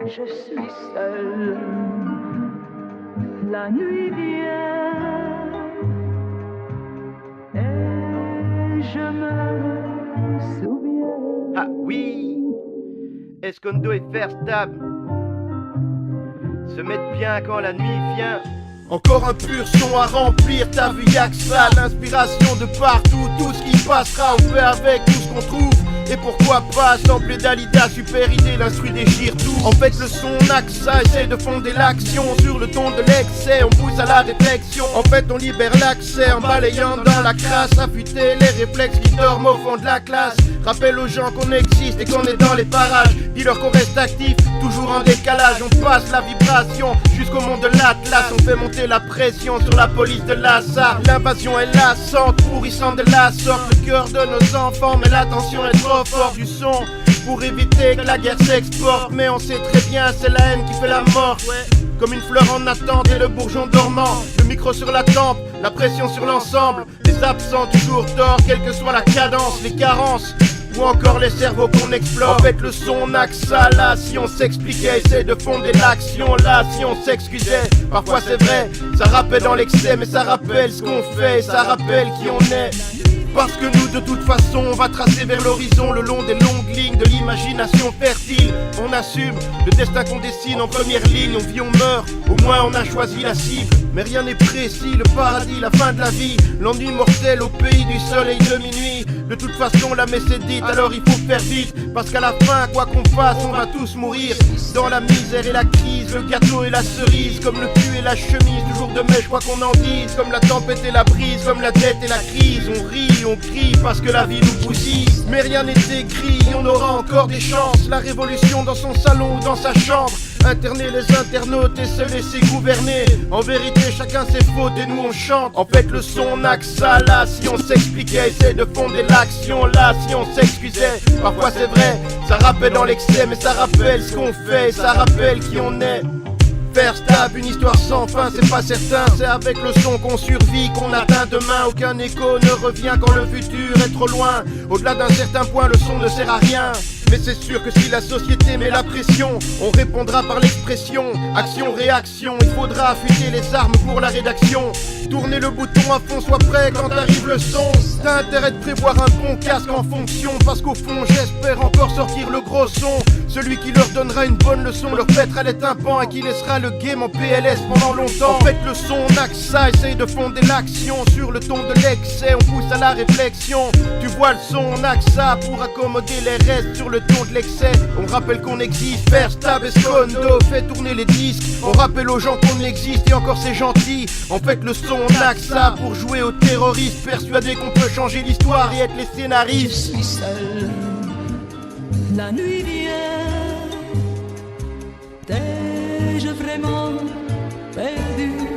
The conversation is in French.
je suis seule. La nuit vient et je me souviens. Ah oui, Escondo et Verstab se mettent bien quand la nuit vient. Encore un pur son à remplir, t'as vu y'a que ça, l'inspiration de partout, tout ce qui passera, on fait avec tout ce qu'on trouve. Et pourquoi pas, sample Dalida, super idée, l'instru déchire tout. En fait le son n'a que ça, essaye de fonder l'action sur le ton de l'excès, on pousse à la réflexion. En fait on libère l'accès en balayant dans la crasse, affûter les réflexes qui dorment au fond de la classe. Rappelle aux gens qu'on existe et qu'on est dans les parages, dis-leur qu'on reste actif, toujours en décalage. On passe la vibration jusqu'au monde de l'Atlas, on fait monter la pression sur la police de l'Assa. L'invasion est lassante, pourrissant de la sorte le cœur de nos enfants, mais l'attention est trop fort du son pour éviter que la guerre s'exporte. Mais on sait très bien c'est la haine qui fait la mort, comme une fleur en attente et le bourgeon dormant. Le micro sur la tempe, la pression sur l'ensemble. Les absents toujours tort, quelle que soit la cadence, les carences ou encore les cerveaux qu'on explore. En fait le son n'a que ça là, si on s'expliquait, essaie de fonder l'action là, si on s'excusait. Parfois c'est vrai, ça rappelle dans l'excès, mais ça rappelle ce qu'on fait, et ça rappelle qui on est. Parce que nous de toute façon on va tracer vers l'horizon le long des longues lignes de l'imagination fertile. On assume le destin qu'on dessine en première ligne, on vit, on meurt, au moins on a choisi la cible. Mais rien n'est précis, le paradis, la fin de la vie, l'ennui mortel au pays du soleil de minuit. De toute façon la messe est dite, alors il faut faire vite, parce qu'à la fin quoi qu'on fasse on va tous mourir. Dans la misère et la crise, le gâteau et la cerise, comme le cul et la chemise, toujours de mèche quoi qu'on en dise. Comme la tempête et la brise, comme la dette et la crise, on rit, on crie parce que la vie nous bousille. Mais rien n'est écrit, on aura encore des chances. La révolution dans son salon ou dans sa chambre, interner les internautes et se laisser gouverner. En vérité chacun ses fautes et nous on chante. En fait le son n'a que ça là, si on s'expliquait, essaie de fonder l'action là, si on s'excusait. Parfois c'est vrai, ça rappelle dans l'excès, mais ça rappelle ce qu'on fait, et ça rappelle qui on est. Verstab, une histoire sans fin, c'est pas certain. C'est avec le son qu'on survit, qu'on atteint demain. Aucun écho ne revient quand le futur est trop loin. Au-delà d'un certain point, le son ne sert à rien. Mais c'est sûr que si la société met la pression, on répondra par l'expression. Action, réaction, il faudra affûter les armes pour la rédaction. Tourner le bouton à fond, sois prêt quand arrive le son. T'as intérêt de prévoir un bon casque en fonction, parce qu'au fond j'espère encore sortir le gros son. Celui qui leur donnera une bonne leçon, leur pètera les tympans et qui laissera le game en PLS pendant longtemps. En fait le son n'a que ça, essaye de fonder l'action sur le ton de l'excès, on pousse à la réflexion. Tu vois le son n'a que ça pour accommoder les restes sur le ton de l'excès. On rappelle qu'on existe, Verstab, Escondo fait tourner les disques. On rappelle aux gens qu'on existe et encore c'est gentil. En fait le son n'a que ça pour jouer aux terroristes, persuadés qu'on peut changer l'histoire et être les Je scénaristes. suis seule, la nuit vient, t'ai-je vraiment perdu?